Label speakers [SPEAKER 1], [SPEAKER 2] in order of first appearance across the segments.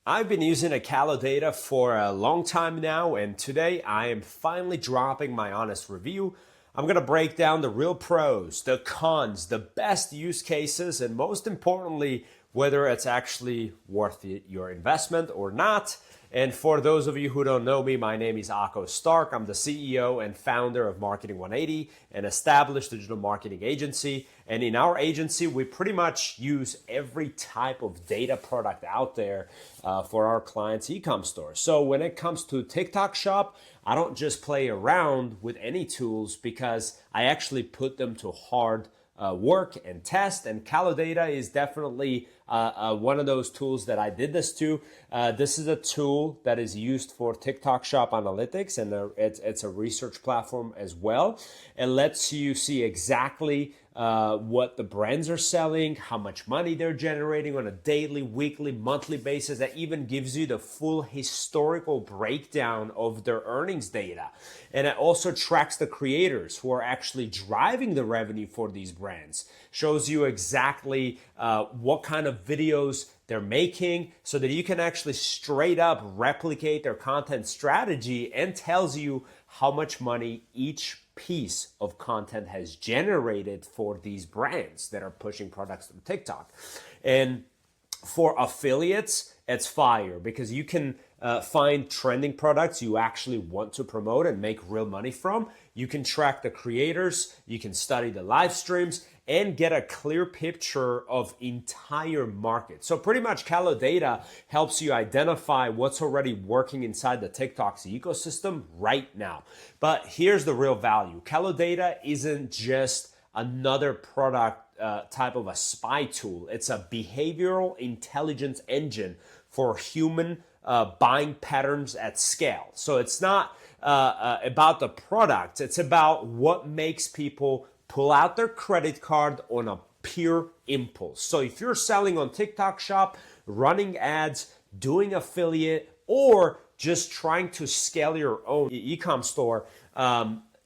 [SPEAKER 1] I've been using a Kalodata for a long time now, and today I am finally dropping my honest review. I'm going to break down the real pros, the cons, the best use cases, and most importantly, whether it's actually worth your investment or not. And for those of you who don't know me, my name is Akko Stark. I'm the CEO and founder of Marketing 180, an established digital marketing agency. And in our agency, we pretty much use every type of data product out there for our clients' e-com stores. So when it comes to TikTok Shop, I don't just play around with any tools because I actually put them to hard work and test, and Calodata is definitely one of those tools that I did this to. This is a tool that is used for TikTok Shop Analytics, and it's a research platform as well. It lets you see exactly what the brands are selling, how much money they're generating on a daily, weekly, monthly basis. That even gives you the full historical breakdown of their earnings data. And it also tracks the creators who are actually driving the revenue for these brands. Shows you exactly what kind of videos they're making so that you can actually straight up replicate their content strategy, and tells you how much money each piece of content has generated for these brands that are pushing products through TikTok. And for affiliates, it's fire because you can find trending products you actually want to promote and make real money from. You can track the creators, you can study the live streams, and get a clear picture of entire market. So pretty much Calodata helps you identify what's already working inside the TikTok's ecosystem right now. But here's the real value. Calodata isn't just another product type of a spy tool. It's a behavioral intelligence engine for human buying patterns at scale. So it's not about the product. It's about what makes people pull out their credit card on a pure impulse. So if you're selling on TikTok Shop, running ads, doing affiliate, or just trying to scale your own e-com store,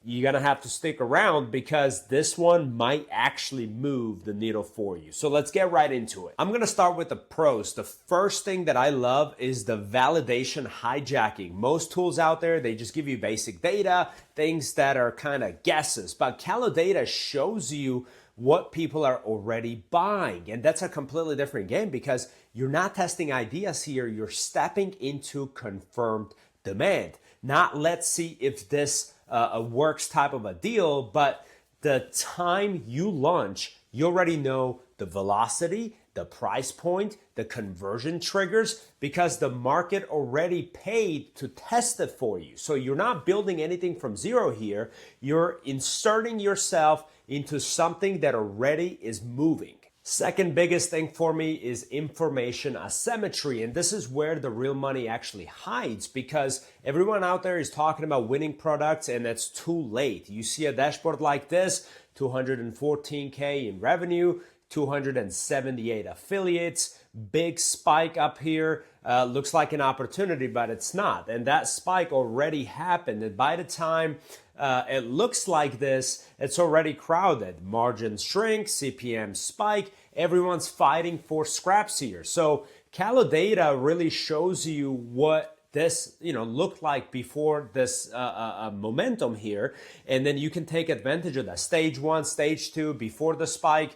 [SPEAKER 1] you're going to have to stick around because this one might actually move the needle for you. So let's get right into it. I'm going to start with the pros. The first thing that I love is the validation hijacking. Most tools out there, they just give you basic data, things that are kind of guesses. But Calodata shows you what people are already buying. And that's a completely different game because you're not testing ideas here. You're stepping into confirmed demand. Not let's see if this works type of a deal, but the time you launch, you already know the velocity, the price point, the conversion triggers, because the market already paid to test it for you. So you're not building anything from zero here. You're inserting yourself into something that already is moving. Second biggest thing for me is information asymmetry. And this is where the real money actually hides, because everyone out there is talking about winning products and it's too late. You see a dashboard like this, 214K in revenue, 278 affiliates, big spike up here. Looks like an opportunity, but it's not. And that spike already happened. And by the time it looks like this, it's already crowded. Margins shrink, CPM spike. Everyone's fighting for scraps here. So Calodata really shows you what this looked like before this momentum here, and then you can take advantage of that. Stage 1, stage 2, before the spike,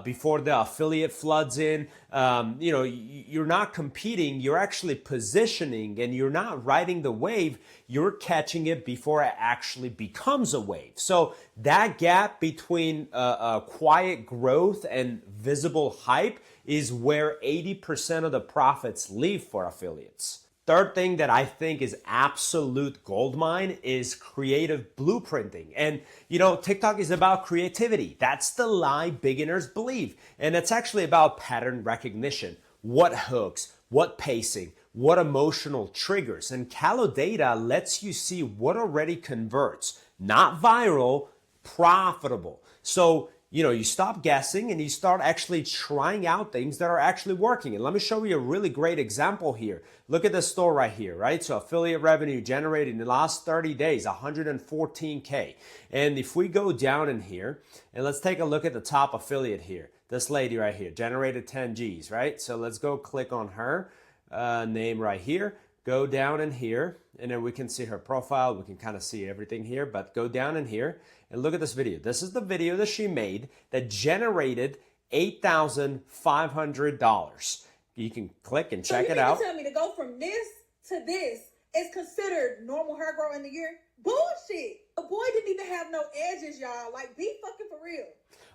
[SPEAKER 1] before the affiliate floods in. You're not competing, you're actually positioning, and you're not riding the wave, you're catching it before it actually becomes a wave. So that gap between quiet growth and visible hype is where 80% of the profits leave for affiliates. Third thing that I think is absolute goldmine is creative blueprinting. And TikTok is about creativity. That's the lie beginners believe. And it's actually about pattern recognition. What hooks, what pacing, what emotional triggers. And Calodata lets you see what already converts, not viral, profitable. So you stop guessing and you start actually trying out things that are actually working. And let me show you a really great example here. Look at this store right here, right? So affiliate revenue generated in the last 30 days, 114K. And if we go down in here and let's take a look at the top affiliate here, this lady right here generated 10 G's, right? So let's go click on her. name right here. Go down in here, and then we can see her profile. We can kind of see everything here, but go down in here and look at this video. This is the video that she made that generated $8,500. You can click and check it out.
[SPEAKER 2] So you mean to tell me to go from this to this is considered normal hair growth in the year? Bullshit. The boy didn't even have no edges, y'all. Like, be fucking for real.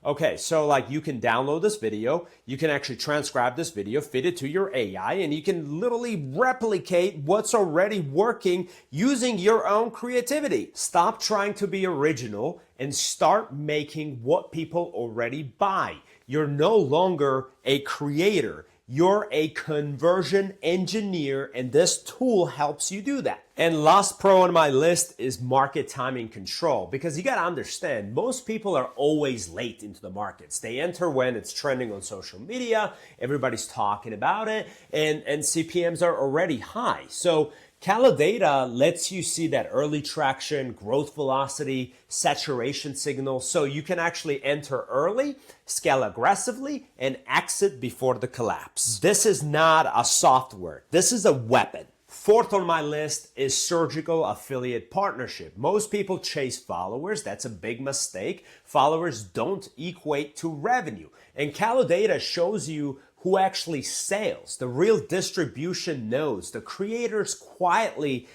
[SPEAKER 1] Okay, so like you can download this video, you can actually transcribe this video, fit it to your AI, and you can literally replicate what's already working using your own creativity. Stop trying to be original and start making what people already buy. You're no longer a creator. You're a conversion engineer, and this tool helps you do that. And last pro on my list is market timing control, because you gotta understand, most people are always late into the markets. They enter when it's trending on social media, everybody's talking about it, and CPMs are already high. So Calodata lets you see that early traction, growth velocity, saturation signal, so you can actually enter early, scale aggressively, and exit before the collapse. This is not a software. This is a weapon. Fourth on my list is surgical affiliate partnership. Most people chase followers. That's a big mistake. Followers don't equate to revenue. And Calodata shows you who actually sales, the real distribution nodes, the creators quietly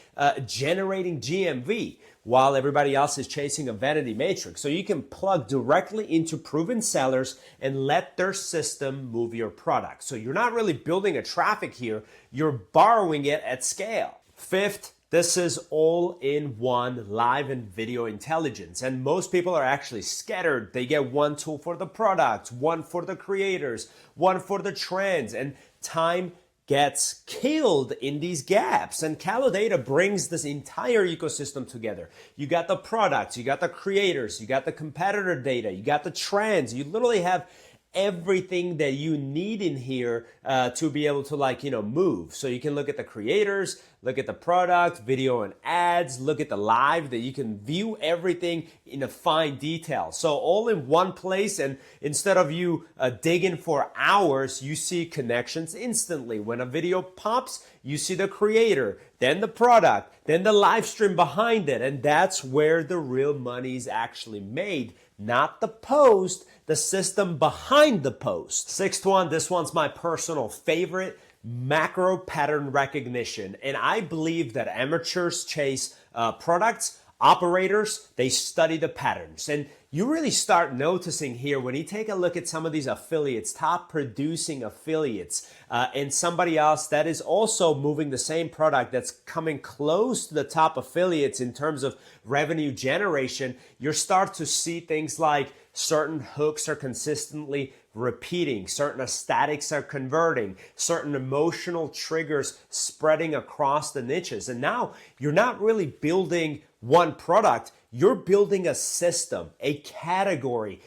[SPEAKER 1] generating GMV while everybody else is chasing a vanity matrix. So you can plug directly into proven sellers and let their system move your product. So you're not really building a traffic here, you're borrowing it at scale. Fifth, this is all-in-one live and video intelligence, and most people are actually scattered. They get one tool for the product, one for the creators, one for the trends, and time gets killed in these gaps. And Calodata brings this entire ecosystem together. You got the products, you got the creators, you got the competitor data, you got the trends. You literally have everything that you need in here to be able to move. So you can look at the creators, look at the product, video and ads, look at the live, that you can view everything in a fine detail. So all in one place, and instead of you digging for hours, you see connections instantly. When a video pops, you see the creator, then the product, then the live stream behind it. And that's where the real money is actually made, not the post, the system behind the post. Sixth one, this one's my personal favorite, macro pattern recognition. And I believe that amateurs chase products, operators, they study the patterns. And you really start noticing here when you take a look at some of these affiliates, top producing affiliates, and somebody else that is also moving the same product that's coming close to the top affiliates in terms of revenue generation, you start to see things like certain hooks are consistently repeating, certain aesthetics are converting, certain emotional triggers spreading across the niches. And now you're not really building one product, you're building a system, a category,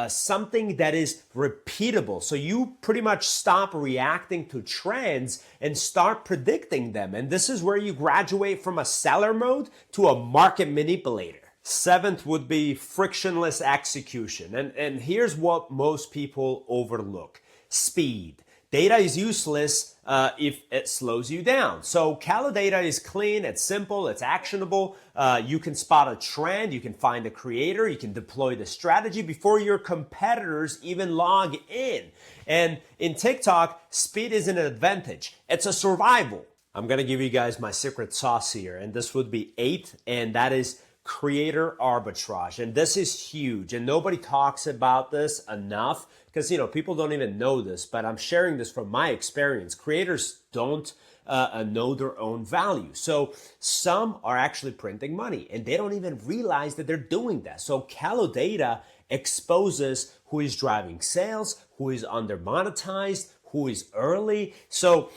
[SPEAKER 1] something that is repeatable. So you pretty much stop reacting to trends and start predicting them. And this is where you graduate from a seller mode to a market manipulator. Seventh would be frictionless execution. And here's what most people overlook: speed. Data is useless if it slows you down. So Calodata is clean, it's simple, it's actionable. You can spot a trend, you can find a creator, you can deploy the strategy before your competitors even log in. And in TikTok, speed isn't an advantage, it's a survival. I'm gonna give you guys my secret sauce here, and this would be 8, and that is creator arbitrage. And this is huge, and nobody talks about this enough because people don't even know this, but I'm sharing this from my experience. Creators don't know their own value. So some are actually printing money and they don't even realize that they're doing that. So Calodata exposes who is driving sales, who is under monetized, who is early. So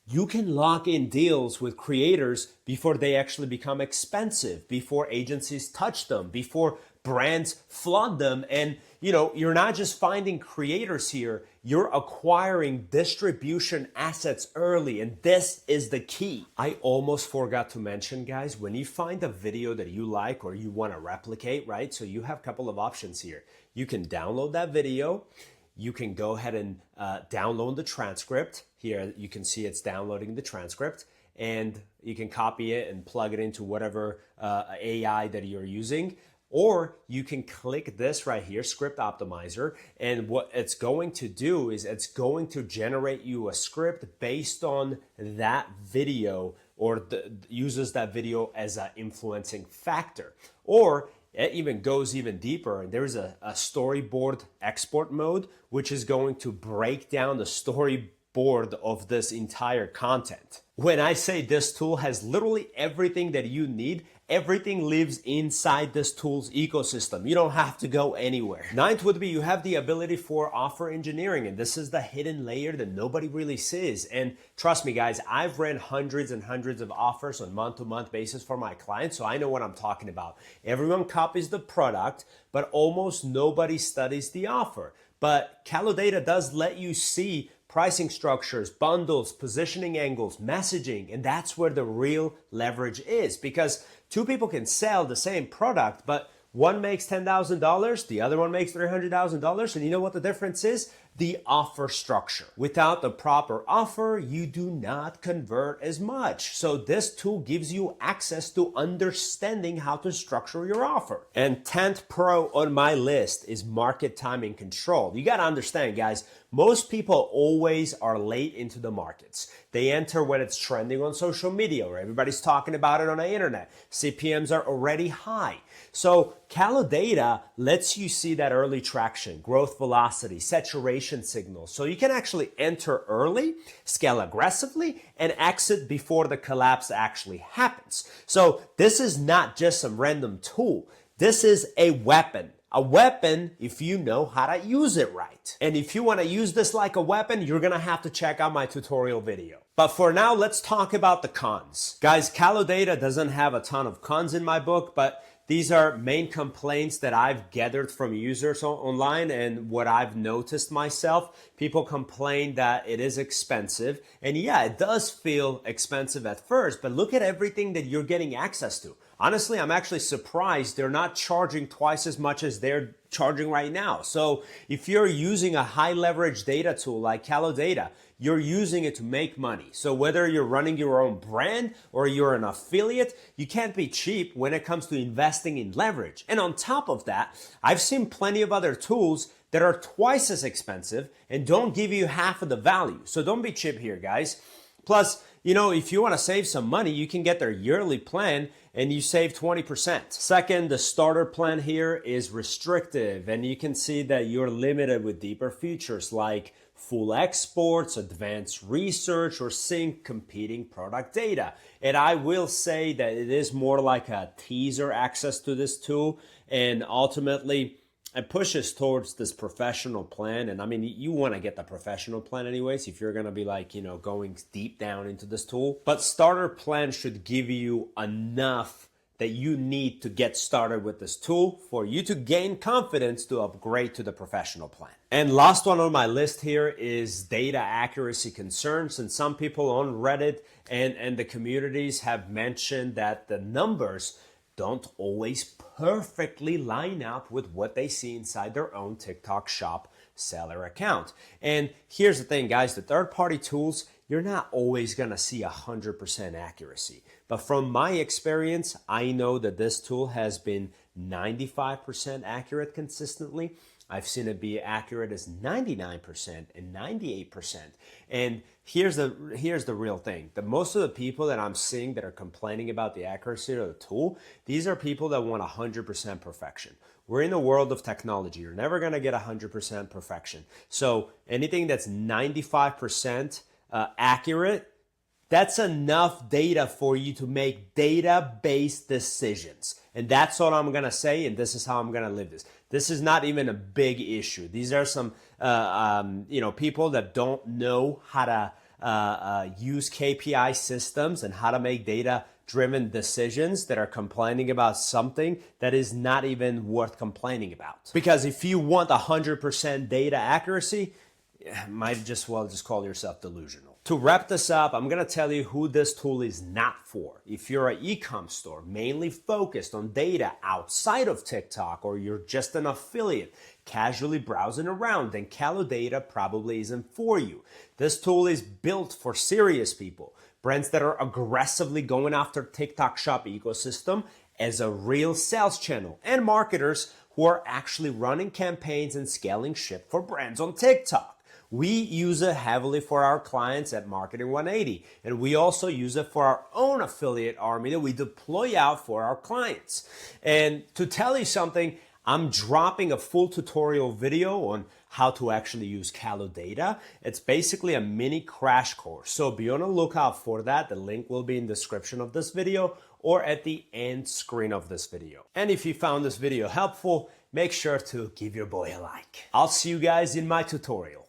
[SPEAKER 1] you can lock in deals with creators before they actually become expensive, before agencies touch them, before brands flood them. And you're not just finding creators here, you're acquiring distribution assets early, and this is the key. I almost forgot to mention, guys, when you find a video that you like or you want to replicate, right? So you have a couple of options here. You can download that video. You can go ahead and download the transcript, Here you can see it's downloading the transcript, and you can copy it and plug it into whatever AI that you're using. Or you can click this right here, Script Optimizer, and what it's going to do is it's going to generate you a script based on that video, or uses that video as an influencing factor. Or it even goes even deeper, and there's a storyboard export mode, which is going to break down the storyboard of this entire content. When I say this tool has literally everything that you need, everything lives inside this tool's ecosystem. You don't have to go anywhere. Ninth would be you have the ability for offer engineering, and this is the hidden layer that nobody really sees. And trust me, guys, I've ran hundreds and hundreds of offers on month-to-month basis for my clients, so I know what I'm talking about. Everyone copies the product, but almost nobody studies the offer. But Calodata does let you see pricing structures, bundles, positioning angles, messaging, and that's where the real leverage is, because two people can sell the same product, but one makes $10,000, the other one makes $300,000, and you know what the difference is? The offer structure. Without the proper offer, you do not convert as much. So this tool gives you access to understanding how to structure your offer. And 10th pro on my list is market timing control. You got to understand, guys, most people always are late into the markets. They enter when it's trending on social media, or everybody's talking about it on the internet. CPMs are already high. So Calodata lets you see that early traction, growth velocity, saturation signals. So you can actually enter early, scale aggressively, and exit before the collapse actually happens. So this is not just some random tool. This is a weapon. A weapon if you know how to use it right. And if you want to use this like a weapon, you're going to have to check out my tutorial video. But for now, let's talk about the cons. Guys, Calodata doesn't have a ton of cons in my book, but these are main complaints that I've gathered from users online and what I've noticed myself. People complain that it is expensive. And yeah, it does feel expensive at first, but look at everything that you're getting access to. Honestly, I'm actually surprised they're not charging twice as much as they're charging right now. So if you're using a high leverage data tool like Calodata, you're using it to make money. So whether you're running your own brand or you're an affiliate, you can't be cheap when it comes to investing in leverage. And on top of that, I've seen plenty of other tools that are twice as expensive and don't give you half of the value. So don't be cheap here, guys. Plus, you know, if you want to save some money, you can get their yearly plan and you save 20%. Second, the starter plan here is restrictive, and you can see that you're limited with deeper features like full exports, advanced research, or sync competing product data. And I will say that it is more like a teaser access to this tool, and ultimately it pushes towards this professional plan. And I mean, you want to get the professional plan anyways if you're going to be like, you know, going deep down into this tool. But starter plan should give you enough that you need to get started with this tool for you to gain confidence to upgrade to the professional plan. And last one on my list here is data accuracy concerns. And some people on Reddit and the communities have mentioned that the numbers don't always perfectly line up with what they see inside their own TikTok shop seller account. And here's the thing, guys, the third-party tools, you're not always going to see 100% accuracy. But from my experience, I know that this tool has been 95% accurate consistently. I've seen it be accurate as 99% and 98%. And here's the real thing. The most of the people that I'm seeing that are complaining about the accuracy of the tool, these are people that want 100% perfection. We're in a world of technology. You're never going to get 100% perfection. So anything that's 95% accurate, that's enough data for you to make data-based decisions. And that's what I'm going to say, and this is how I'm going to live this. This is not even a big issue. These are some people that don't know how to use KPI systems and how to make data-driven decisions that are complaining about something that is not even worth complaining about. Because if you want 100% data accuracy, you might just well just call yourself delusional. To wrap this up, I'm going to tell you who this tool is not for. If you're an e-com store mainly focused on data outside of TikTok, or you're just an affiliate, casually browsing around, then Calodata probably isn't for you. This tool is built for serious people, brands that are aggressively going after TikTok Shop ecosystem as a real sales channel, and marketers who are actually running campaigns and scaling ship for brands on TikTok. We use it heavily for our clients at Marketing 180, and we also use it for our own affiliate army that we deploy out for our clients. And to tell you something, I'm dropping a full tutorial video on how to actually use Calodata. It's basically a mini crash course, so be on the lookout for that. The link will be in the description of this video or at the end screen of this video. And if you found this video helpful, make sure to give your boy a like. I'll see you guys in my tutorial.